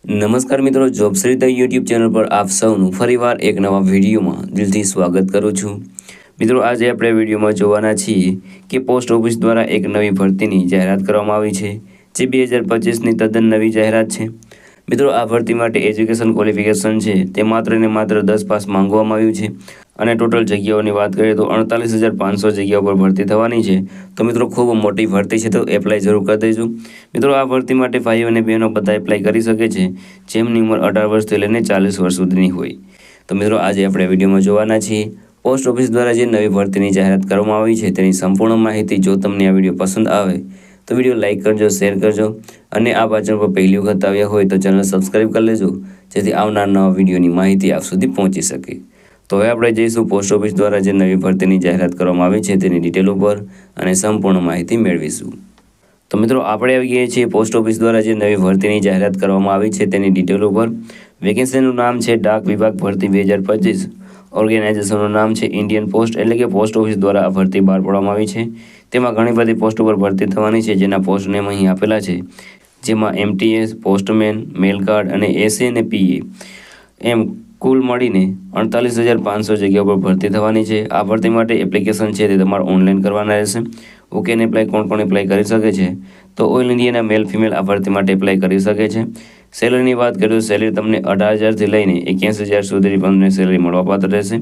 નમસ્કાર મિત્રો, જોબશ્રી YouTube channel પર આપ સૌનું ફરીવાર એક નવા વિડીયોમાં દિલથી સ્વાગત કરું છું। મિત્રો, આજે આપણે વિડીયોમાં જોવાના છીએ કે પોસ્ટ ઓફિસ દ્વારા એક નવી ભરતીની જાહેરાત કરવામાં આવી છે, જે 2025ની તદ્દન નવી જાહેરાત છે। મિત્રો, આ ભરતી માટે એજ્યુકેશન ક્વોલિફિકેશન છે તે માત્ર ને માત્ર 10 પાસ માંગવામાં આવ્યું છે અને ટોટલ જગ્યાઓની વાત કરીએ તો 48,500 જગ્યાઓ પર ભરતી થવાની છે। તો મિત્રો, ખૂબ મોટી ભરતી છે, તો એપ્લાય જરૂર કરી દેજો। મિત્રો, આ ભરતી માટે ભાઈઓ અને બહેનો બધા એપ્લાય કરી શકે છે જેમની ઉંમર 18 વર્ષથી લઈને 40 વર્ષ સુધીની હોય। તો મિત્રો, આજે આપણે વિડીયોમાં જોવાના છીએ પોસ્ટ ઓફિસ દ્વારા જે નવી ભરતીની જાહેરાત કરવામાં આવી છે તેની સંપૂર્ણ માહિતી। જો તમને આ વિડીયો પસંદ આવે તો વિડીયો લાઇક કરજો, શેર કરજો અને આ ચેનલ પર પહેલી વખત આવ્યા હોય તો ચેનલ સબસ્ક્રાઇબ કરી લેજો, જેથી આવનાર નવા વિડીયોની માહિતી આપ સુધી પહોંચી શકે। તો હવે આપણે જઈશું પોસ્ટ ઓફિસ દ્વારા જે નવી ભરતીની જાહેરાત કરવામાં આવી છે તેની ડિટેલ ઉપર અને સંપૂર્ણ માહિતી મેળવીશું। તો મિત્રો, આપણે આવી ગયા છીએ પોસ્ટ ઓફિસ દ્વારા જે નવી ભરતીની જાહેરાત કરવામાં આવી છે તેની ડિટેલ ઉપર। વેકેન્સીનું નામ છે ડાક વિભાગ ભરતી 2025। ઓર્ગેનાઇઝેશનનું નામ છે ઇન્ડિયન પોસ્ટ, એટલે કે પોસ્ટ ઓફિસ દ્વારા આ ભરતી બહાર પાડવામાં આવી છે। તેમાં ઘણી બધી પોસ્ટ ઉપર ભરતી થવાની છે, જેના પોસ્ટ નેમ અહીં આપેલા છે, જેમાં MTS, પોસ્ટમેન, મેલ કાર્ડ અને SA અને PA એમ કુલ મળીને 48,500 જગ્યા પર ભરતી થવાની છે। આ ભરતી માટે એપ્લિકેશન છે તે તમારે ઓનલાઈન કરવાના રહેશે। ઓકે ને એપ્લાય કોણ એપ્લાય કરી શકે છે? તો ઓલ ઇન્ડિયાના મેલ ફિમેલ આ ભરતી માટે એપ્લાય કરી શકે છે। સેલરીની વાત કરીએ તો સેલરી તમને 18,000થી લઈને 81,000 સુધી તમને સેલરી મળવાપાત્ર રહેશે।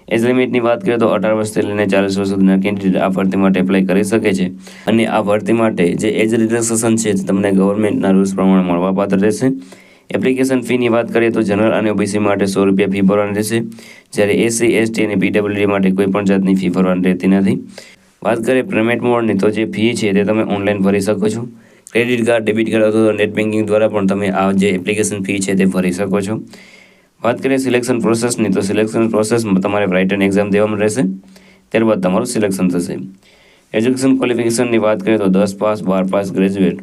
એજ લિમિટની વાત કરીએ તો 18 વર્ષથી લઈને 40 વર્ષ સુધીના કેન્ડિડેટ આ ભરતી માટે એપ્લાય કરી શકે છે અને આ ભરતી માટે જે એજ રિલેક્સેશન છે તે તમને ગવર્મેન્ટના રૂલ્સ પ્રમાણે મળવાપાત્ર રહેશે। એપ્લિકેશન ફીની વાત કરીએ તો જનરલ અને ઓબીસી માટે 100 રૂપિયા ફી ભરવાની રહેશે, જ્યારે SC, ST અને PWD માટે કોઈ પણ જાતની ફી ભરવાની રહેતી નથી। વાત કરીએ પેમેન્ટ મોડની, તો જે ફી છે તે તમે ઓનલાઈન ભરી શકો છો। ક્રેડિટ કાર્ડ, ડેબિટ કાર્ડ અથવા નેટ બેન્કિંગ દ્વારા પણ તમે આ જે એપ્લિકેશન ફી છે તે ભરી શકો છો। વાત કરીએ સિલેક્શન પ્રોસેસની, તો સિલેક્શન પ્રોસેસમાં તમારે રાઇટન એક્ઝામ દેવામાં રહેશે, ત્યારબાદ તમારું સિલેક્શન થશે। એજ્યુકેશન ક્વોલિફિકેશનની વાત કરીએ તો 10 પાસ, 12 પાસ, ગ્રેજ્યુએટ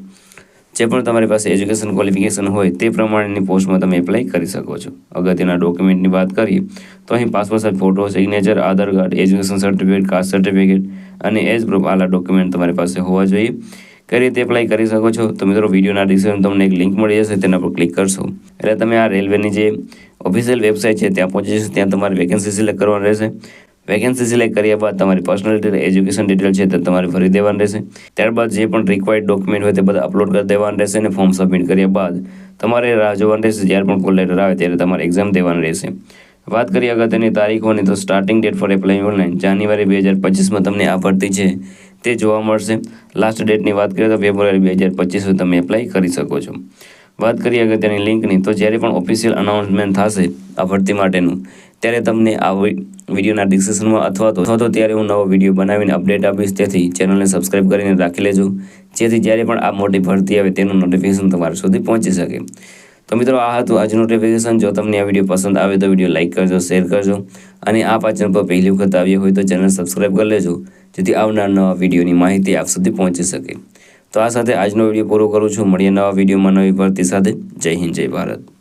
જે પણ તમારી પાસે એજ્યુકેશન ક્વોલિફિકેશન હોય તે પ્રમાણેની પોસ્ટમાં તમે એપ્લાય કરી શકો છો। અગત્યના ડોક્યુમેન્ટની વાત કરીએ તો અહીં passport size photo, signature, Aadhaar card, education certificate, caste certificate અને એજ પ્રૂફ આલા ડોક્યુમેન્ટ તમારી પાસે હોવા જોઈએ। કઈ રીતે એપ્લાય કરી શકો છો? તો મિત્રો, વિડીયોના ડિસ્ક્રિપ્શન તમને એક લિંક મળી જશે, તેના પર ક્લિક કરશો એટલે તમે આ રેલવેની જે ઓફિશિયલ વેબસાઇટ છે ત્યાં પહોંચી જશો। ત્યાં તમારે વેકેન્સી સિલેક્ટ કરવાની રહેશે। વેકેન્સી સિલેક્ટ કર્યા બાદ તમારી પર્સનલ ડિટેલ, એજ્યુકેશન ડિટેલ છે તે તમારે ભરી દેવાની રહેશે। ત્યારબાદ જે પણ રિક્વાયર્ડ ડોક્યુમેન્ટ હોય તે બધા અપલોડ કરી દેવાના રહેશે અને ફોર્મ સબમિટ કર્યા બાદ તમારે રાહ જોવાની રહેશે। જ્યારે પણ કોલ લેટર આવે ત્યારે તમારે એક્ઝામ દેવાની રહેશે। વાત કરીએ અગત્યની તારીખોની, તો starting date for apply online January 2025માં તમને આ ભરતી છે તે જોવા મળશે। લાસ્ટ ડેટની વાત કરીએ તો ફેબ્રુઆરી 2025 તમે એપ્લાય કરી શકો છો। વાત કરીએ અગત્યની લિંકની, તો જ્યારે પણ ઓફિશિયલ અનાઉન્સમેન્ટ થશે આ ભરતી માટેનું ત્યારે તમને આ વિડીયોના ડિસ્ક્રિપ્શનમાં અથવા તો ત્યારે હું નવો વિડીયો બનાવીને અપડેટ આપીશ, તેથી ચેનલને સબસ્ક્રાઇબ કરીને રાખી લેજો, જેથી જ્યારે પણ આ મોટી ભરતી આવે તેનું નોટિફિકેશન તમારા સુધી પહોંચી શકે। તો મિત્રો, આ હતું આજનું નોટિફિકેશન। જો તમને આ વિડીયો પસંદ આવે તો વિડીયો લાઇક કરજો, શેર કરજો અને આ ચેનલ પર પહેલી વખત આવ્યા હોય તો ચેનલ સબસ્ક્રાઇબ કરી લેજો, જેથી આવનાર નવા વિડીયોની માહિતી આપ સુધી પહોંચી શકે। તો આ સાથે આજનો વિડીયો પૂરો કરું છું। મળીએ નવા વિડીયોમાં નવી ભરતી સાથે। જય હિન્દ, જય ભારત।